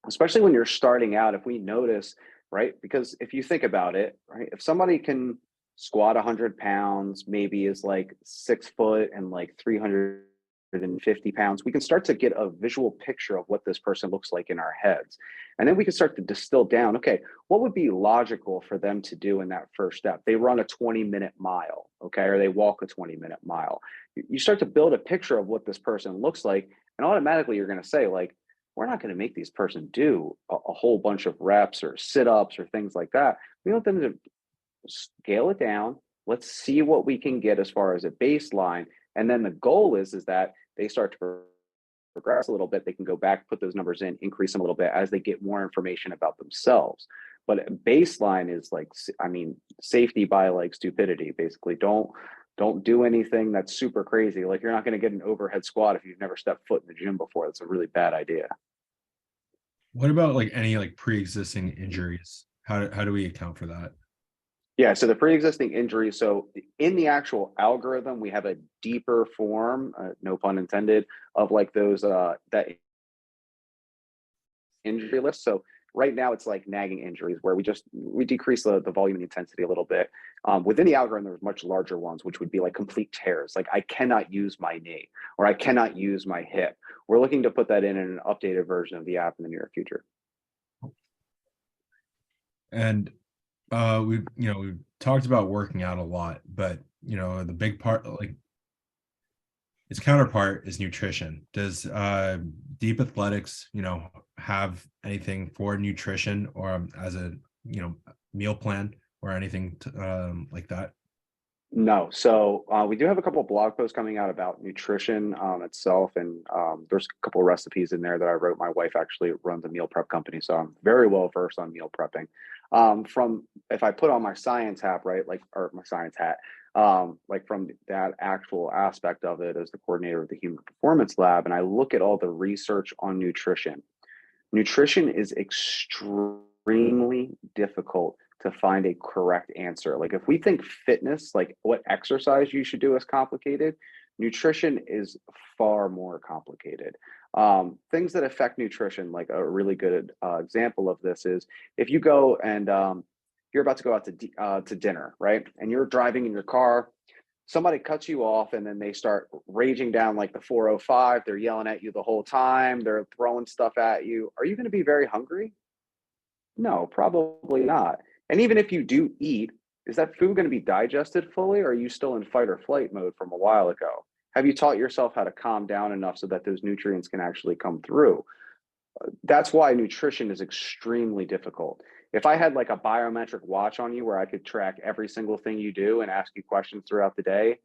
Especially when you're starting out, if we notice, right? Because if you think about it, right, if somebody can squat 100 pounds, maybe is like 6 foot and like 350 pounds, we can start to get a visual picture of what this person looks like in our heads. And then we can start to distill down, okay, what would be logical for them to do in that first step? They run a 20-minute mile, okay, or they walk a 20-minute mile. You start to build a picture of what this person looks like, and automatically you're going to say, like, we're not going to make these person do a whole bunch of reps or sit-ups or things like that. We want them to scale it down. Let's see what we can get as far as a baseline. And then the goal is that they start to progress a little bit. They can go back, put those numbers in, increase them a little bit as they get more information about themselves. But baseline is like, I mean, safety by like stupidity, basically. Don't do anything that's super crazy. Like you're not going to get an overhead squat if you've never stepped foot in the gym before. That's a really bad idea. What about like any like pre-existing injuries? How do we account for that? Yeah, so the pre-existing injury. So in the actual algorithm, we have a deeper form, no pun intended, of like those that injury list. So right now it's like nagging injuries where we decrease the volume and intensity a little bit. Within the algorithm, there's much larger ones, which would be like complete tears. Like I cannot use my knee or I cannot use my hip. We're looking to put that in an updated version of the app in the near future. And we've talked about working out a lot, but the big part, like its counterpart, is nutrition. Does Deep Athletics have anything for nutrition or as a meal plan or anything like that? No. So we do have a couple of blog posts coming out about nutrition itself, and there's a couple of recipes in there that I wrote. My wife actually runs a meal prep company, so I'm very well versed on meal prepping. From if I put on my science hat, right, like or my science hat, like from that actual aspect of it as the coordinator of the Human Performance Lab, and I look at all the research on nutrition. Nutrition is extremely difficult to find a correct answer. Like if we think fitness, like what exercise you should do is complicated, nutrition is far more complicated. Things that affect nutrition, like a really good example of this is if you go and you're about to go out to dinner, right? And you're driving in your car, somebody cuts you off and then they start raging down like the 405. They're yelling at you the whole time. They're throwing stuff at you. Are you going to be very hungry? No, probably not. And even if you do eat, is that food going to be digested fully, or are you still in fight or flight mode from a while ago? Have you taught yourself how to calm down enough so that those nutrients can actually come through? That's why nutrition is extremely difficult. If I had like a biometric watch on you where I could track every single thing you do and ask you questions throughout the day,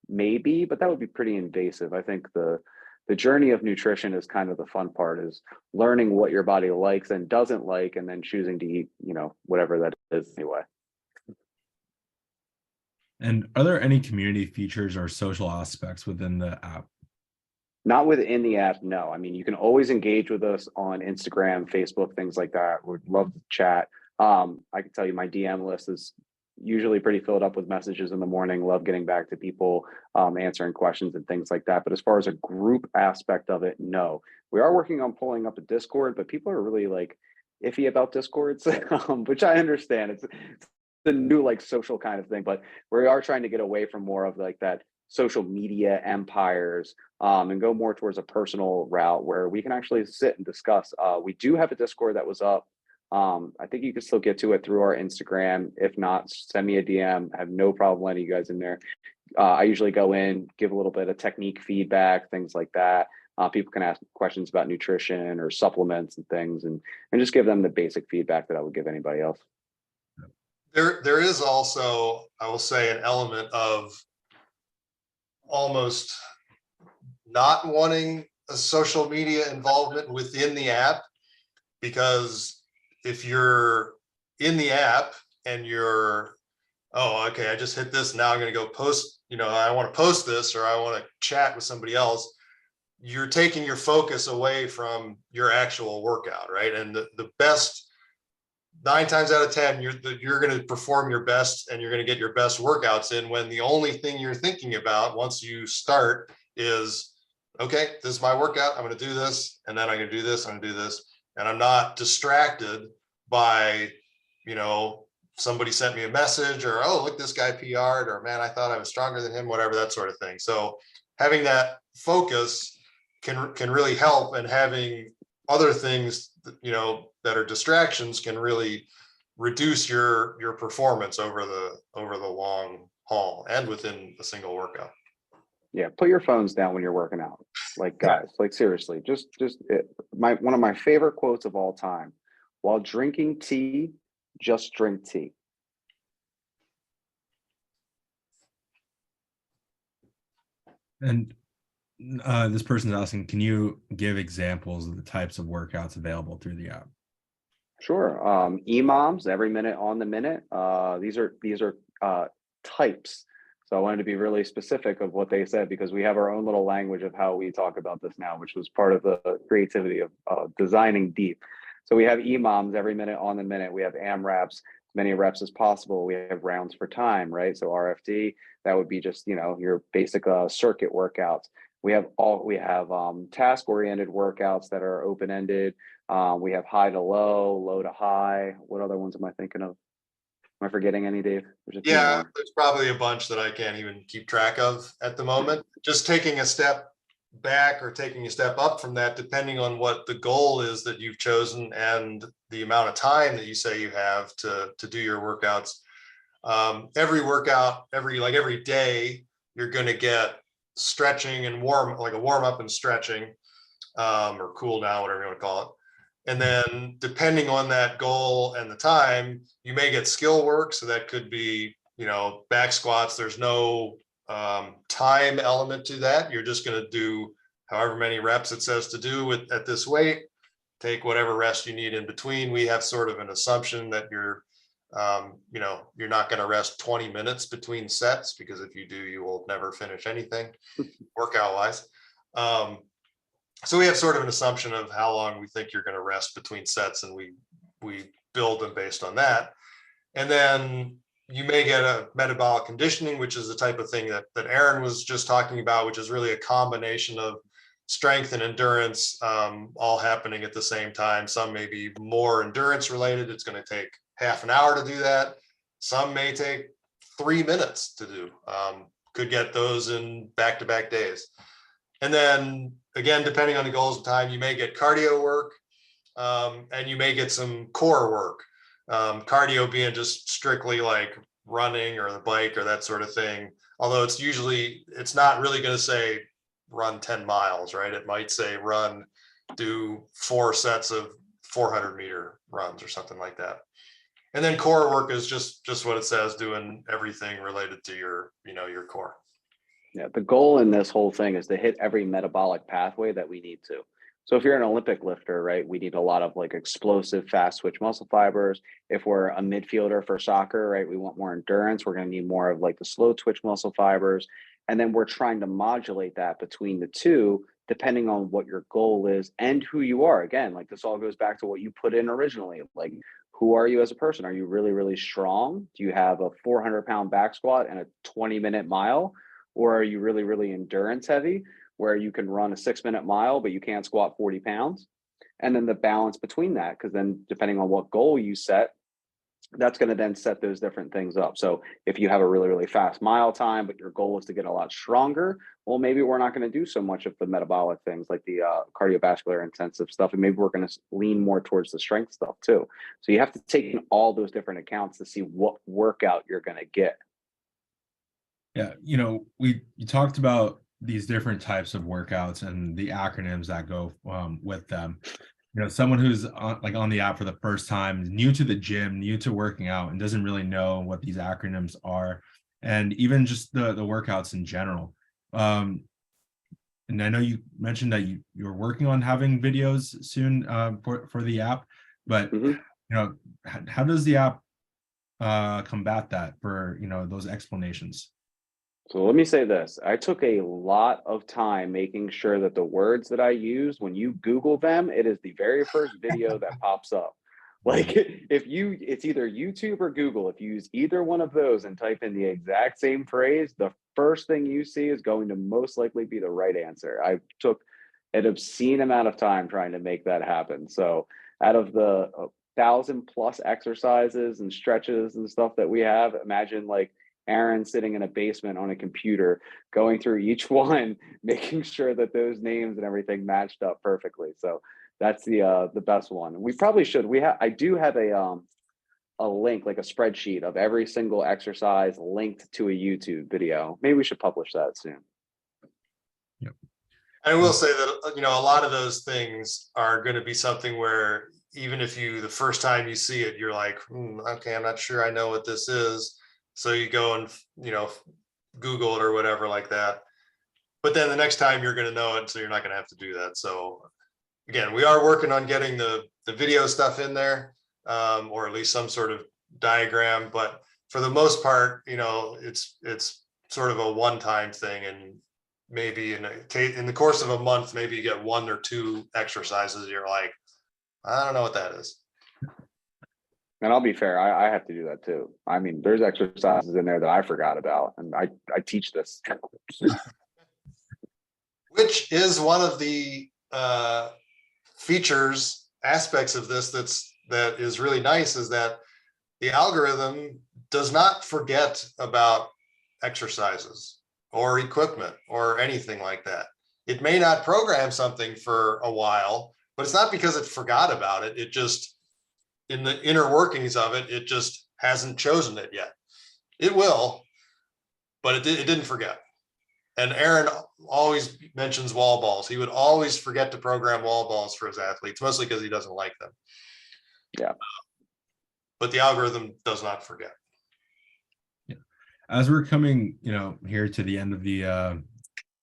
maybe, but that would be pretty invasive. I think the journey of nutrition is kind of the fun part, is learning what your body likes and doesn't like and then choosing to eat, whatever that is anyway. And are there any community features or social aspects within the app? Not within the app, no. I mean, you can always engage with us on Instagram, Facebook, things like that. Would love to chat. I can tell you my DM list is usually pretty filled up with messages in the morning. Love getting back to people, answering questions and things like that. But as far as a group aspect of it, no. We are working on pulling up a Discord, but people are really like iffy about Discords, which I understand. It's the new like social kind of thing, but we are trying to get away from more of like that social media empires and go more towards a personal route where we can actually sit and discuss. We do have a Discord that was up I think you can still get to it through our Instagram. If not, send me a DM. I have no problem letting you guys in there. I usually go in, give a little bit of technique feedback, things like that. People can ask questions about nutrition or supplements and things, and just give them the basic feedback that I would give anybody else. There is also, I will say, an element of almost not wanting a social media involvement within the app, because if you're in the app and you're, oh, okay, I just hit this, now I'm going to go post, I want to post this, or I want to chat with somebody else, you're taking your focus away from your actual workout, right? And the best, 9 times out of 10, you're going to perform your best and you're going to get your best workouts in when the only thing you're thinking about once you start is, okay, this is my workout, I'm going to do this, and then I'm going to do this, I'm going to do this, and I'm not distracted by, somebody sent me a message, or, oh, look, this guy PR'd, or man, I thought I was stronger than him, whatever, that sort of thing. So having that focus can really help, and having other things, that are distractions can really reduce your performance over the long haul and within a single workout. Yeah, put your phones down when you're working out. Like, guys, like seriously, one of my favorite quotes of all time: while drinking tea, just drink tea. And this person's asking, can you give examples of the types of workouts available through the app? Sure. EMOMs, every minute on the minute. These are types. So I wanted to be really specific of what they said, because we have our own little language of how we talk about this now, which was part of the creativity of designing Deep. So we have EMOMs, every minute on the minute. We have AMRAPs, as many reps as possible. We have rounds for time, right? So RFD, that would be just, your basic circuit workouts. We have task-oriented workouts that are open-ended. We have high to low, low to high. What other ones am I thinking of? Am I forgetting any, Dave? Yeah, there's probably a bunch that I can't even keep track of at the moment. Just taking a step back or taking a step up from that, depending on what the goal is that you've chosen and the amount of time that you say you have to do your workouts. Every workout, every day, you're going to get stretching and like a warm up and stretching, or cool down, whatever you want to call it. And then depending on that goal and the time, you may get skill work. So that could be, back squats. There's no time element to that. You're just going to do however many reps it says to do at this weight, take whatever rest you need in between. We have sort of an assumption that you're not going to rest 20 minutes between sets, because if you do, you will never finish anything workout wise. So we have sort of an assumption of how long we think you're going to rest between sets, and we build them based on that. And then you may get a metabolic conditioning, which is the type of thing that Aaron was just talking about, which is really a combination of strength and endurance, all happening at the same time. Some may be more endurance related. It's going to take half an hour to do that. Some may take 3 minutes to do. Could get those in back-to-back days. And then again, depending on the goals and time, you may get cardio work, and you may get some core work. Cardio being just strictly like running or the bike or that sort of thing. Although it's not really going to say run 10 miles, right? It might say do 4 sets of 400-meter runs or something like that. And then core work is just what it says, doing everything related to your core. Yeah, the goal in this whole thing is to hit every metabolic pathway that we need to. So if you're an Olympic lifter, right, we need a lot of like explosive, fast switch muscle fibers. If we're a midfielder for soccer, right, we want more endurance. We're going to need more of like the slow twitch muscle fibers. And then we're trying to modulate that between the two, depending on what your goal is and who you are. Again, like this all goes back to what you put in originally. Like, who are you as a person? Are you really, really strong? Do you have a 400-pound back squat and a 20-minute mile? Or are you really, really endurance heavy, where you can run a 6-minute mile, but you can't squat 40 pounds? And then the balance between that, because then depending on what goal you set, that's going to then set those different things up. So if you have a really, really fast mile time, but your goal is to get a lot stronger, well, maybe we're not going to do so much of the metabolic things like the cardiovascular intensive stuff. And maybe we're going to lean more towards the strength stuff too. So you have to take in all those different accounts to see what workout you're going to get. Yeah, you know, you talked about these different types of workouts and the acronyms that go with them. You know, someone who's on the app for the first time, new to the gym, new to working out, and doesn't really know what these acronyms are, and even just the workouts in general. And I know you mentioned that you're working on having videos soon for the app, but Mhm. you know, how does the app combat that for those explanations? So let me say this. I took a lot of time making sure that the words that I use, when you Google them, it is the very first video that pops up. Like it's either YouTube or Google. If you use either one of those and type in the exact same phrase, the first thing you see is going to most likely be the right answer. I took an obscene amount of time trying to make that happen. So out of the 1,000+ exercises and stretches and stuff that we have, imagine like Aaron sitting in a basement on a computer, going through each one, making sure that those names and everything matched up perfectly. So that's the best one. We probably should. I do have a link, like a spreadsheet of every single exercise linked to a YouTube video. Maybe we should publish that soon. Yep. I will say that, a lot of those things are going to be something where even if the first time you see it, you're like, okay, I'm not sure I know what this is. So you go and, Google it or whatever like that. But then the next time you're going to know it, so you're not going to have to do that. So again, we are working on getting the video stuff in there, or at least some sort of diagram. But for the most part, it's sort of a one-time thing, and maybe in the course of a month, maybe you get 1 or 2 exercises. You're like, I don't know what that is. And I'll be fair, I have to do that too. I mean, there's exercises in there that I forgot about, and I teach this. Which is one of the features, aspects of this that is really nice, is that the algorithm does not forget about exercises or equipment or anything like that. It may not program something for a while, but it's not because it forgot about it. It just, in the inner workings of it, it just hasn't chosen it yet. It will, but it didn't forget. And Aaron always mentions wall balls. He would always forget to program wall balls for his athletes, mostly because he doesn't like them. Yeah. But the algorithm does not forget. Yeah. As we're coming, here to the end of the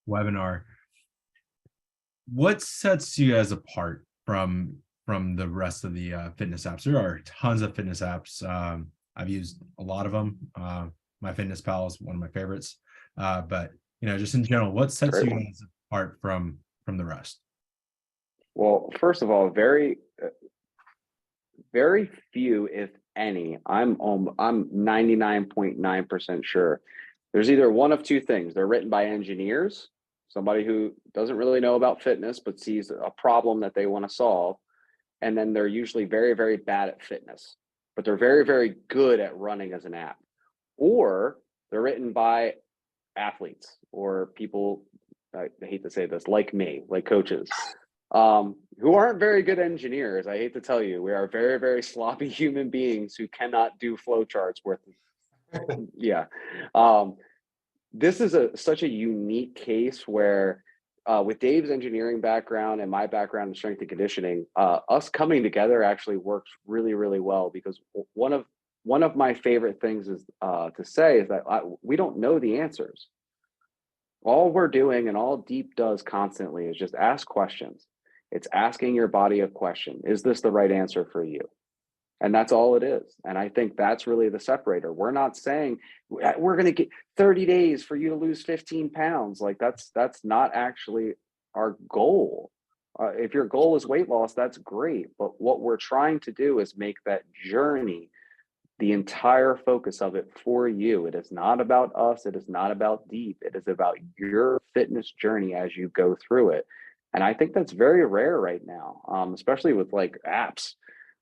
webinar, what sets you guys apart from the rest of the fitness apps? There are tons of fitness apps. I've used a lot of them. MyFitnessPal is one of my favorites. But just in general, what sets you guys apart from the rest? Well, first of all, very few, if any, I'm 99.9% sure there's either one of two things. They're written by engineers, somebody who doesn't really know about fitness but sees a problem that they want to solve, and then they're usually very, very bad at fitness, but they're very, very good at running as an app. Or they're written by athletes or people, I hate to say this, like me, like coaches, who aren't very good engineers. I hate to tell you, we are very, very sloppy human beings who cannot do flow charts worth. Yeah. This is such a unique case where with Dave's engineering background and my background in strength and conditioning, us coming together actually works really, really well, because one of my favorite things is to say is that we don't know the answers. All we're doing, and all Deep does constantly, is just ask questions. It's asking your body a question. Is this the right answer for you? And that's all it is. And I think that's really the separator. We're not saying we're going to get 30 days for you to lose 15 pounds. Like that's not actually our goal. If your goal is weight loss, that's great. But what we're trying to do is make that journey the entire focus of it for you. It is not about us. It is not about Deep. It is about your fitness journey as you go through it. And I think that's very rare right now, especially with like apps.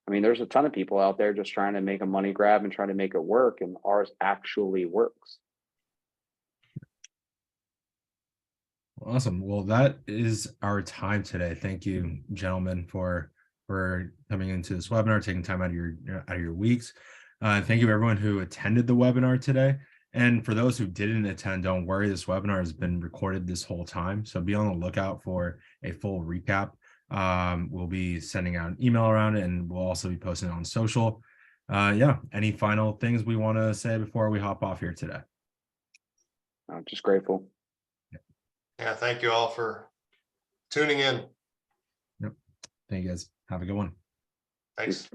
I mean, there's a ton of people out there just trying to make a money grab and trying to make it work, and ours actually works. Awesome. Well, that is our time today. Thank you, gentlemen, for coming into this webinar, taking time out of your weeks. Thank you everyone who attended the webinar today. And for those who didn't attend, don't worry, this webinar has been recorded this whole time. So be on the lookout for a full recap. We'll be sending out an email around it, and we'll also be posting it on social. Yeah, any final things we want to say before we hop off here today? I'm just grateful. Yeah, thank you all for tuning in. Thank you guys. Have a good one. Thanks.